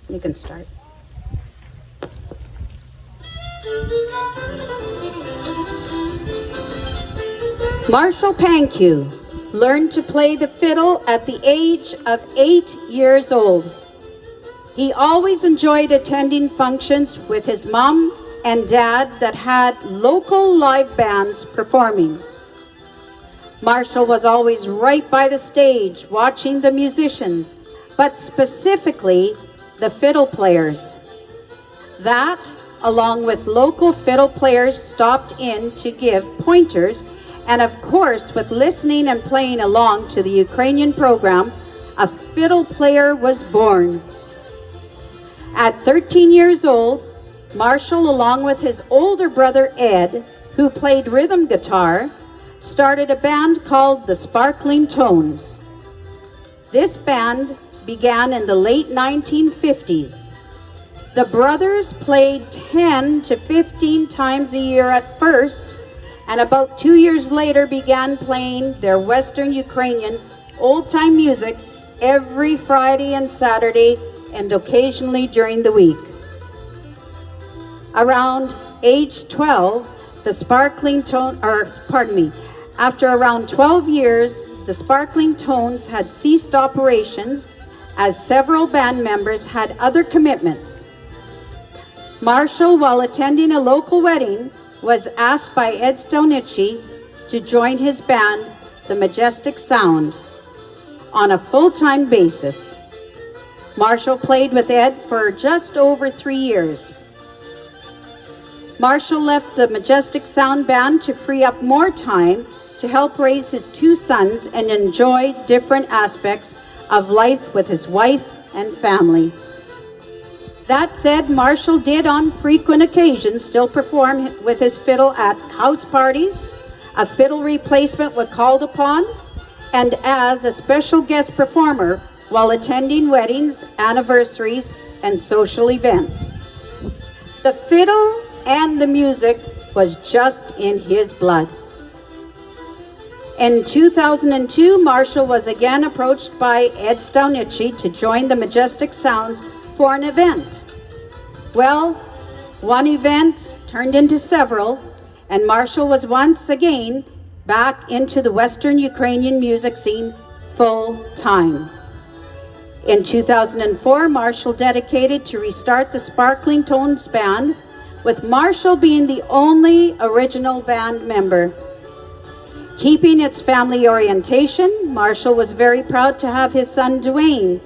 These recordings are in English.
You can start. Marshall Pankiw learned to play the fiddle at the age of 8 years old. He always enjoyed attending functions with his mom and dad that had local live bands performing. Marshall was always right by the stage watching the musicians, but specifically the fiddle players. That, along with local fiddle players, stopped in to give pointers, and of course, with listening and playing along to the Ukrainian program, a fiddle player was born. At 13 years old, Marshall, along with his older brother Ed, who played rhythm guitar, started a band called the Sparkling Tones. This band began in the late 1950s. The brothers played 10 to 15 times a year at first, and about 2 years later began playing their Western Ukrainian old-time music every Friday and Saturday, and occasionally during the week. Around age 12, after around 12 years, the Sparkling Tones had ceased operations as several band members had other commitments. Marshall, while attending a local wedding, was asked by Ed Stonici to join his band, The Majestic Sound, on a full-time basis. Marshall played with Ed for just over 3 years. Marshall left the Majestic Sound Band to free up more time to help raise his 2 sons and enjoy different aspects of life with his wife and family. That said, Marshall did on frequent occasions still perform with his fiddle at house parties, a fiddle replacement was called upon, and as a special guest performer while attending weddings, anniversaries, and social events. The fiddle and the music was just in his blood. In 2002, Marshall was again approached by Ed Stonici to join the Majestic Sounds for an event. Well, one event turned into several, and Marshall was once again back into the Western Ukrainian music scene full time. In 2004, Marshall dedicated to restart the Sparkling Tones Band, with Marshall being the only original band member. Keeping its family orientation, Marshall was very proud to have his son Dwayne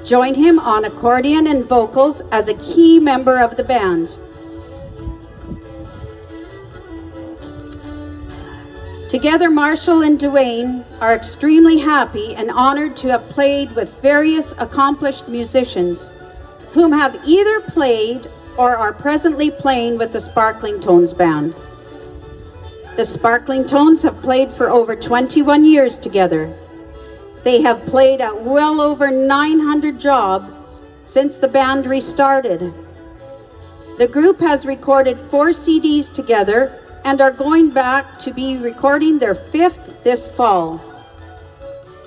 join him on accordion and vocals as a key member of the band. Together, Marshall and Dwayne are extremely happy and honored to have played with various accomplished musicians whom have either played or are presently playing with the Sparkling Tones Band. The Sparkling Tones have played for over 21 years together. They have played at well over 900 jobs since the band restarted. The group has recorded 4 CDs together and are going back to be recording their 5th this fall.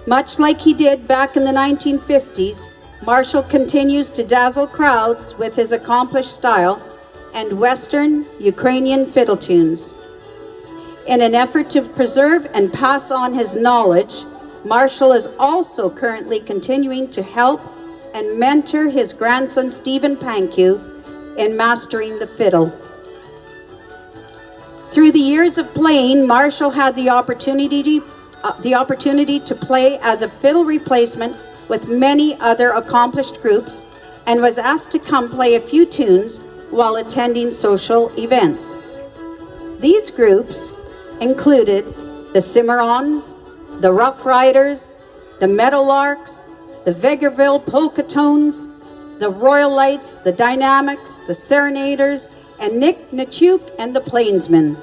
Much like he did back in the 1950s, Marshall continues to dazzle crowds with his accomplished style and Western Ukrainian fiddle tunes. In an effort to preserve and pass on his knowledge, Marshall is also currently continuing to help and mentor his grandson Stephen Pankiw in mastering the fiddle. Through the years of playing, Marshall had the opportunity to play as a fiddle replacement with many other accomplished groups and was asked to come play a few tunes while attending social events. These groups included the Cimarrons, the Rough Riders, the Meadowlarks, the Vegreville Polka Tones, the Royal Lights, the Dynamics, the Serenaders, and Nick Nachuk and the Plainsmen.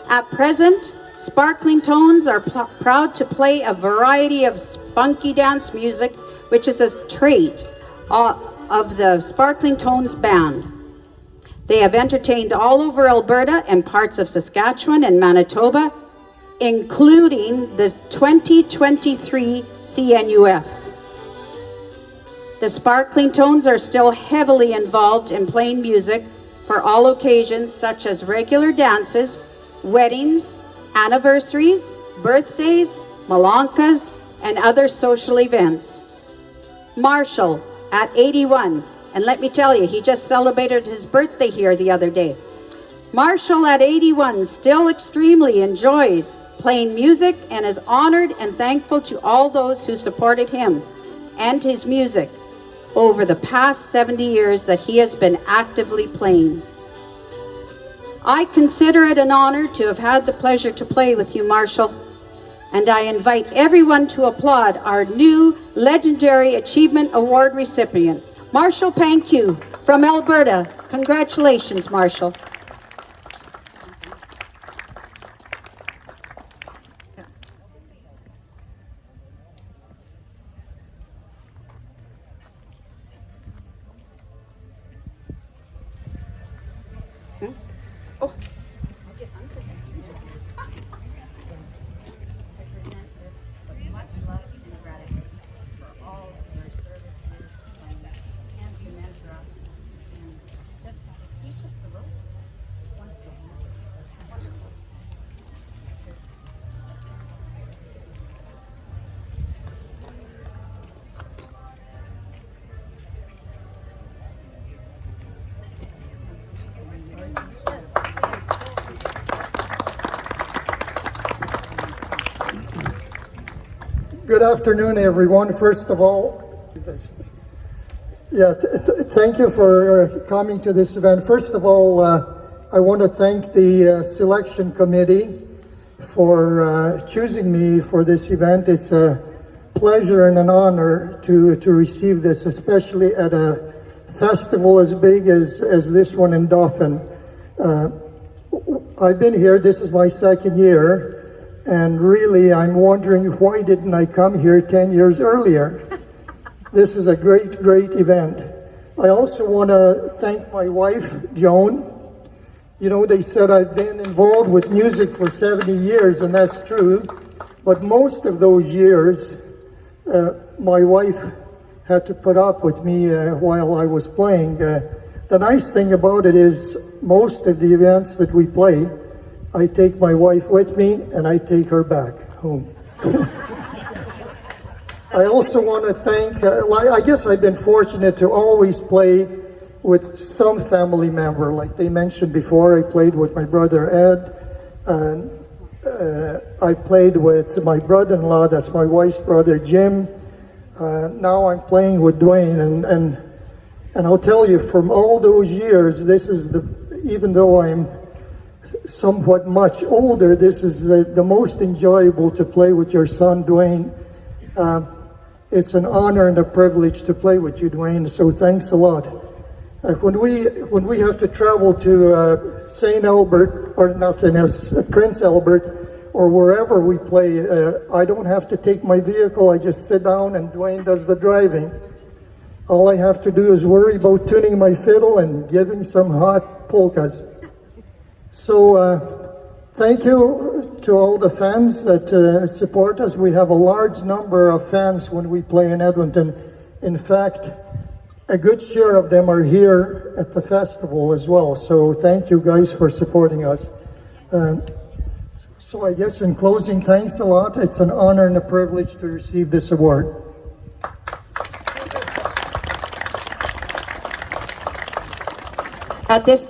At present, Sparkling Tones are proud to play a variety of spunky dance music, which is a trait of the Sparkling Tones Band. They have entertained all over Alberta and parts of Saskatchewan and Manitoba, including the 2023 CNUF. The Sparkling Tones are still heavily involved in playing music for all occasions such as regular dances, weddings, anniversaries, birthdays, malankas, and other social events. Marshall, at 81, and let me tell you, he just celebrated his birthday here the other day. Marshall, at 81, still extremely enjoys playing music and is honored and thankful to all those who supported him and his music over the past 70 years that he has been actively playing. I consider it an honor to have had the pleasure to play with you, Marshall, and I invite everyone to applaud our new Legendary Achievement Award recipient, Marshall Pankiw from Alberta. Congratulations, Marshall. Good afternoon, everyone. First of all, thank you for coming to this event. First of all, I want to thank the selection committee for choosing me for this event. It's a pleasure and an honor to receive this, especially at a festival as big as this one in Dauphin. I've been here, this is my second year, and really I'm wondering why didn't I come here 10 years earlier? This is a great, great event. I also want to thank my wife, Joan. You know, they said I've been involved with music for 70 years, and that's true. But most of those years, my wife had to put up with me while I was playing. The nice thing about it is most of the events that we play, I take my wife with me and I take her back home. I also want to thank, I guess I've been fortunate to always play with some family member. Like they mentioned before, I played with my brother Ed, and I played with my brother-in-law, that's my wife's brother, Jim. Now I'm playing with Dwayne, and I'll tell you, from all those years, this is even though I'm somewhat much older, this is the most enjoyable to play with your son, Dwayne. It's an honor and a privilege to play with you, Dwayne, so thanks a lot. When we have to travel to St. Albert, or not St. Prince Albert, or wherever we play, I don't have to take my vehicle, I just sit down and Dwayne does the driving. All I have to do is worry about tuning my fiddle and giving some hot polkas. So thank you to all the fans that support us. We have a large number of fans when we play in Edmonton. In fact, a good share of them are here at the festival as well. So thank you guys for supporting us. So I guess in closing, thanks a lot. It's an honor and a privilege to receive this award. At this